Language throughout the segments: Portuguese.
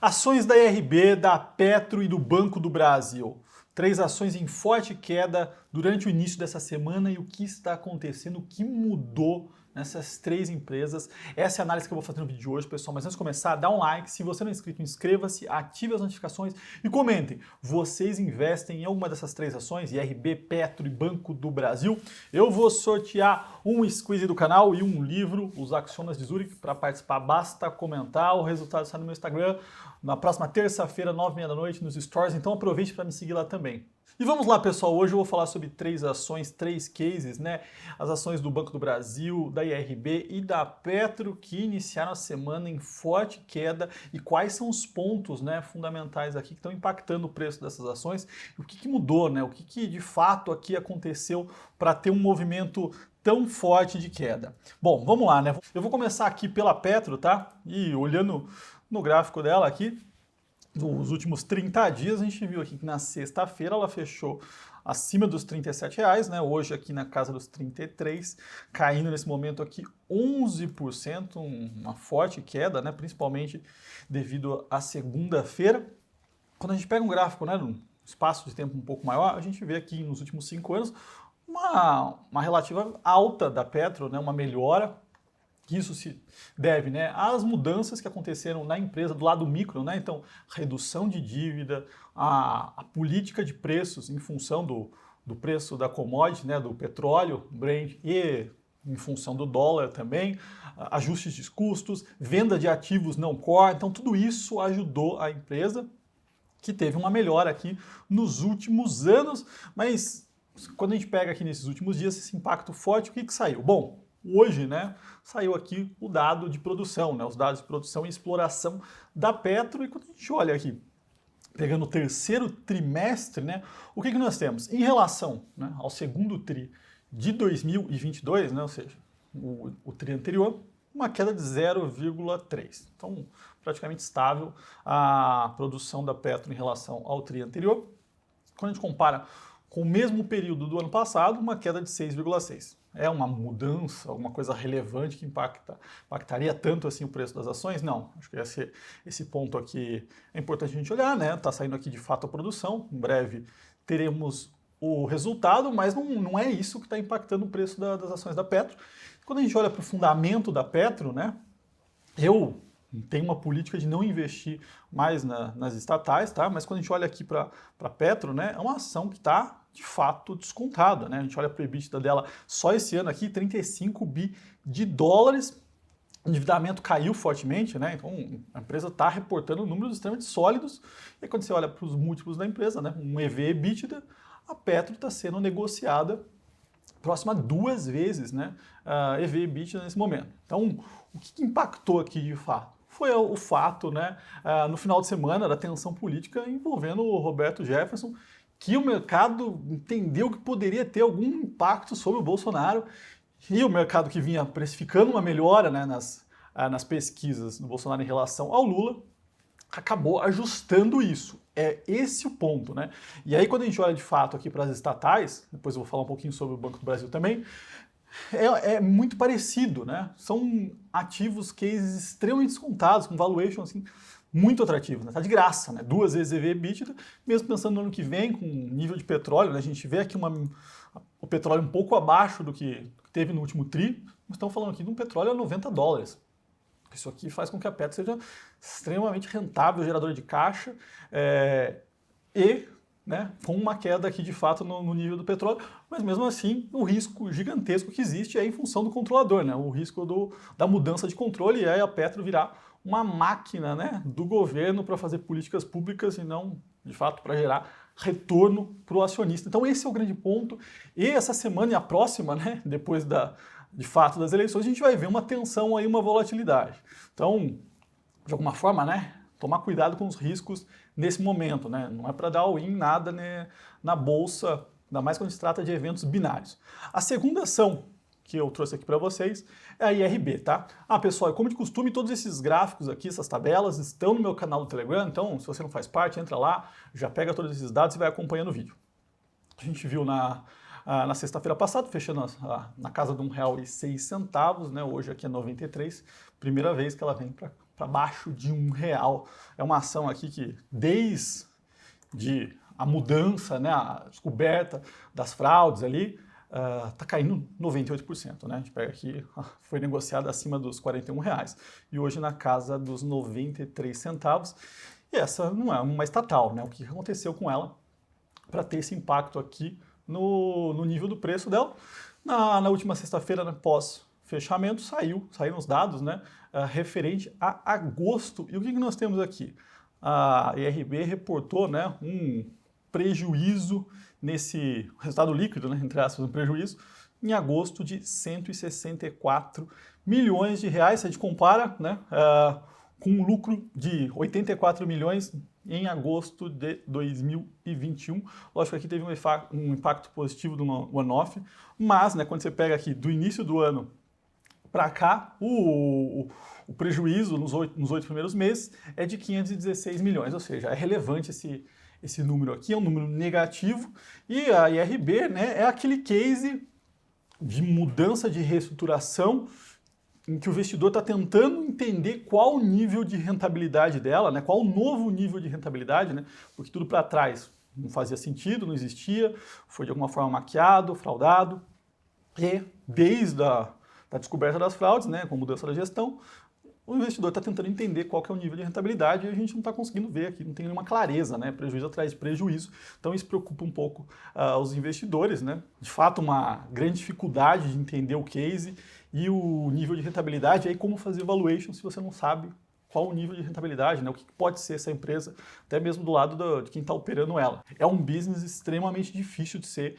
Ações da IRB, da Petro e do Banco do Brasil. 3 ações em forte queda durante o início dessa semana e o que está acontecendo, o que mudou nessas 3 empresas. Essa é a análise que eu vou fazer no vídeo de hoje, pessoal. Mas antes de começar, dá um like. Se você não é inscrito, inscreva-se, ative as notificações e comentem. Vocês investem em alguma dessas 3 ações, IRB, Petro e Banco do Brasil? Eu vou sortear um squeeze do canal e um livro, Os Accionas de Zurich. Para participar, basta comentar. O resultado está no meu Instagram na próxima terça-feira, 9h30 da noite, nos stories. Então aproveite para me seguir lá também. E vamos lá, pessoal. Hoje eu vou falar sobre 3 ações, 3 cases, né? As ações do Banco do Brasil, da IRB e da Petro que iniciaram a semana em forte queda e quais são os pontos, né, fundamentais aqui que estão impactando o preço dessas ações, o que mudou, né? O que de fato aqui aconteceu para ter um movimento tão forte de queda. Bom, vamos lá, né? Eu vou começar aqui pela Petro, tá? E olhando no gráfico dela aqui, nos últimos 30 dias, a gente viu aqui que na sexta-feira ela fechou acima dos R$37, né? Hoje aqui na casa dos 33, caindo nesse momento aqui 11%, uma forte queda, né? Principalmente devido à segunda-feira. Quando a gente pega um gráfico, né, num espaço de tempo um pouco maior, a gente vê aqui nos últimos 5 anos uma relativa alta da Petro, né? Uma melhora. Isso se deve, né, às mudanças que aconteceram na empresa do lado micro, né? Então, redução de dívida, a política de preços em função do preço da commodity, né, do petróleo, Brent, e em função do dólar também, ajustes de custos, venda de ativos não core. Então, tudo isso ajudou a empresa, que teve uma melhora aqui nos últimos anos. Mas quando a gente pega aqui nesses últimos dias esse impacto forte, o que saiu? Bom, hoje, né, saiu aqui o dado de produção, né, os dados de produção e exploração da Petro. E quando a gente olha aqui, pegando o terceiro trimestre, né, o que nós temos? Em relação, né, ao segundo tri de 2022, né, ou seja, o tri anterior, uma queda de 0,3. Então, praticamente estável a produção da Petro em relação ao tri anterior. Quando a gente compara com o mesmo período do ano passado, uma queda de 6,6. É uma mudança, alguma coisa relevante que impactaria tanto assim o preço das ações? Não. Acho que esse ponto aqui é importante a gente olhar, né? Está saindo aqui de fato a produção. Em breve teremos o resultado, mas não é isso que está impactando o preço das ações da Petro. Quando a gente olha para o fundamento da Petro, né? Eu tenho uma política de não investir mais nas estatais, tá? Mas quando a gente olha aqui para a Petro, né, é uma ação que está de fato descontada, né? A gente olha para o EBITDA dela só esse ano aqui, 35 bi de dólares. O endividamento caiu fortemente, né? Então a empresa está reportando números extremamente sólidos. E quando você olha para os múltiplos da empresa, né, um EV/EBITDA, a Petro está sendo negociada próxima a 2 vezes, né, EV/EBITDA nesse momento. Então, o que impactou aqui de fato? Foi o fato, né, no final de semana, da tensão política envolvendo o Roberto Jefferson, que o mercado entendeu que poderia ter algum impacto sobre o Bolsonaro, e o mercado que vinha precificando uma melhora, né, nas pesquisas do Bolsonaro em relação ao Lula, acabou ajustando isso. É esse o ponto, né? E aí quando a gente olha de fato aqui para as estatais, depois eu vou falar um pouquinho sobre o Banco do Brasil também, é muito parecido, né? São ativos, cases extremamente descontados, com valuation assim, muito atrativo, né? Tá de graça, né? 2 vezes EV/EBITDA, mesmo pensando no ano que vem, com nível de petróleo, né? A gente vê aqui o petróleo um pouco abaixo do que teve no último tri, mas estamos falando aqui de um petróleo a $90. Isso aqui faz com que a Petro seja extremamente rentável, geradora de caixa, e, né, com uma queda aqui de fato no nível do petróleo, mas mesmo assim o risco gigantesco que existe é em função do controlador, né, o risco da mudança de controle, e aí a Petro virar uma máquina, né, do governo para fazer políticas públicas e não, de fato, para gerar retorno para o acionista. Então esse é o grande ponto. E essa semana e a próxima, né, depois de fato das eleições, a gente vai ver uma tensão aí, uma volatilidade. Então, de alguma forma, né, tomar cuidado com os riscos nesse momento, né? Não é para dar all-in nada, né, na bolsa, ainda mais quando se trata de eventos binários. A segunda ação que eu trouxe aqui para vocês é a IRB, tá? Pessoal, como de costume, todos esses gráficos aqui, essas tabelas, estão no meu canal do Telegram, então se você não faz parte, entra lá, já pega todos esses dados e vai acompanhando o vídeo. A gente viu na sexta-feira passada, fechando na casa de R$1,06, né? Hoje aqui é 93, primeira vez que ela vem para para baixo de R$1. É uma ação aqui que, desde a mudança, né, a descoberta das fraudes ali, está caindo 98%, né? A gente pega aqui, foi negociada acima dos R$41 e hoje na casa dos 93 centavos. E essa não é uma estatal, né? O que aconteceu com ela para ter esse impacto aqui no nível do preço dela? Na última sexta-feira, né, pós-fechamento, saíram os dados, né, referente a agosto. E o que nós temos aqui? A IRB reportou, né, um prejuízo nesse resultado líquido, né, entre aspas, um prejuízo, em agosto de R$164 milhões. Se a gente compara, né, com um lucro de 84 milhões em agosto de 2021. Lógico que aqui teve um impacto positivo do one-off, mas, né, quando você pega aqui do início do ano para cá, o prejuízo nos 8 primeiros meses é de 516 milhões, ou seja, é relevante esse número aqui, é um número negativo, e a IRB, né, é aquele case de mudança de reestruturação em que o investidor está tentando entender qual o nível de rentabilidade dela, né? Qual o novo nível de rentabilidade, né? Porque tudo para trás não fazia sentido, não existia, foi de alguma forma maquiado, fraudado, e desde a descoberta das fraudes, né, com a mudança da gestão, o investidor está tentando entender qual que é o nível de rentabilidade e a gente não está conseguindo ver aqui, não tem nenhuma clareza, né? Prejuízo atrás de prejuízo. Então isso preocupa um pouco os investidores, né? De fato, uma grande dificuldade de entender o case e o nível de rentabilidade, aí como fazer valuation se você não sabe qual o nível de rentabilidade, né? O que pode ser essa empresa, até mesmo do lado de quem está operando ela. É um business extremamente difícil de ser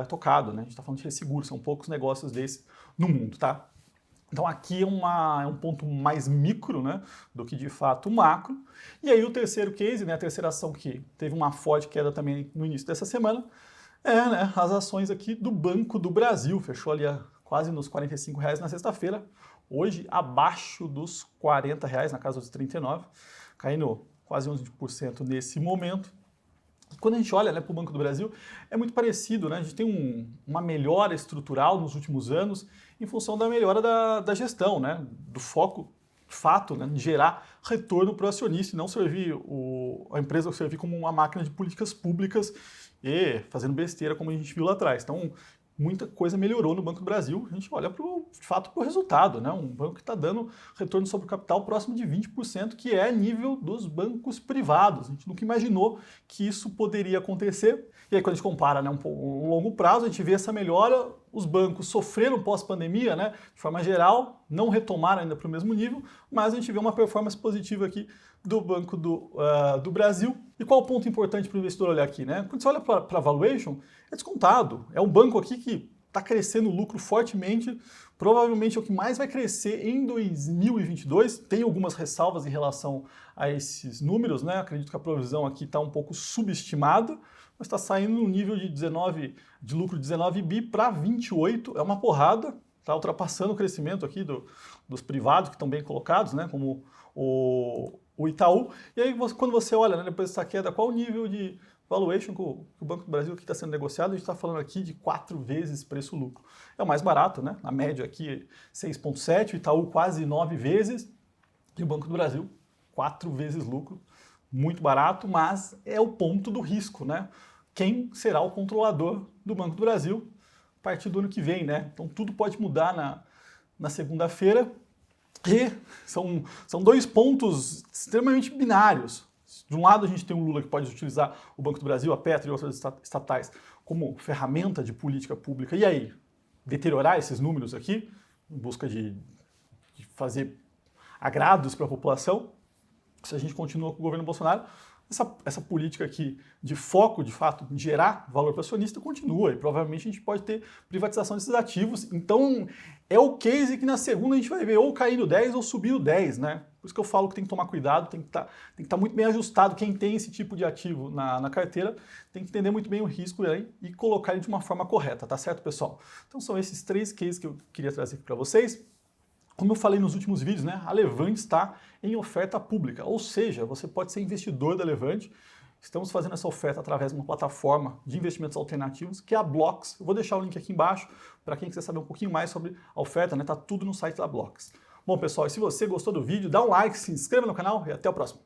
tocado, né? A gente está falando de resseguro, são poucos negócios desses no mundo, tá? Então aqui é um ponto mais micro, né, do que de fato macro. E aí o terceiro case, né, a terceira ação que teve uma forte queda também no início dessa semana, né, as ações aqui do Banco do Brasil. Fechou ali quase nos R$45 na sexta-feira, hoje abaixo dos R$40, na casa dos 39, caindo quase 11% nesse momento. Quando a gente olha, né, para o Banco do Brasil, é muito parecido, né? A gente tem uma melhora estrutural nos últimos anos em função da melhora da gestão, né? Do foco, de fato, né, de gerar retorno para o acionista e não servir a empresa servir como uma máquina de políticas públicas e fazendo besteira como a gente viu lá atrás. Então, muita coisa melhorou no Banco do Brasil. A gente olha, de fato, para o resultado, né? Um banco que está dando retorno sobre o capital próximo de 20%, que é nível dos bancos privados. A gente nunca imaginou que isso poderia acontecer. E aí, quando a gente compara, né, um longo prazo, a gente vê essa melhora. Os bancos sofreram pós-pandemia, né? De forma geral, não retomaram ainda para o mesmo nível, mas a gente vê uma performance positiva aqui do Banco do Brasil. E qual o ponto importante para o investidor olhar aqui, né? Quando você olha para a valuation, é descontado. É um banco aqui que está crescendo o lucro fortemente, provavelmente é o que mais vai crescer em 2022. Tem algumas ressalvas em relação a esses números, né? Acredito que a provisão aqui está um pouco subestimada, mas está saindo no nível de lucro de 19 bi para 28, é uma porrada, está ultrapassando o crescimento aqui dos privados que estão bem colocados, né? Como o Itaú. E aí, quando você olha, né, depois dessa queda, qual o nível de valuation que o Banco do Brasil está sendo negociado? A gente está falando aqui de 4 vezes preço-lucro. É o mais barato, né? A média aqui 6,7, o Itaú quase 9 vezes e o Banco do Brasil 4 vezes lucro. Muito barato, mas é o ponto do risco, né? Quem será o controlador do Banco do Brasil a partir do ano que vem, né? Então tudo pode mudar na segunda-feira. E são dois pontos extremamente binários. De um lado, a gente tem o Lula que pode utilizar o Banco do Brasil, a Petro e outras estatais como ferramenta de política pública. E aí, deteriorar esses números aqui, em busca de fazer agrados para a população. Se a gente continua com o governo Bolsonaro, essa política aqui de foco, de fato, em gerar valor para o acionista continua e provavelmente a gente pode ter privatização desses ativos. Então, é o case que na segunda a gente vai ver ou caindo 10 ou subindo 10, né? Por isso que eu falo que tem que tomar cuidado, tem que estar muito bem ajustado. Quem tem esse tipo de ativo na carteira tem que entender muito bem o risco aí e colocar ele de uma forma correta, tá certo, pessoal? Então, são esses 3 cases que eu queria trazer aqui para vocês. Como eu falei nos últimos vídeos, né, a Levante está em oferta pública, ou seja, você pode ser investidor da Levante. Estamos fazendo essa oferta através de uma plataforma de investimentos alternativos, que é a Blocks. Eu vou deixar o link aqui embaixo para quem quiser saber um pouquinho mais sobre a oferta, né? Tá tudo no site da Blocks. Bom, pessoal, e se você gostou do vídeo, dá um like, se inscreva no canal e até o próximo.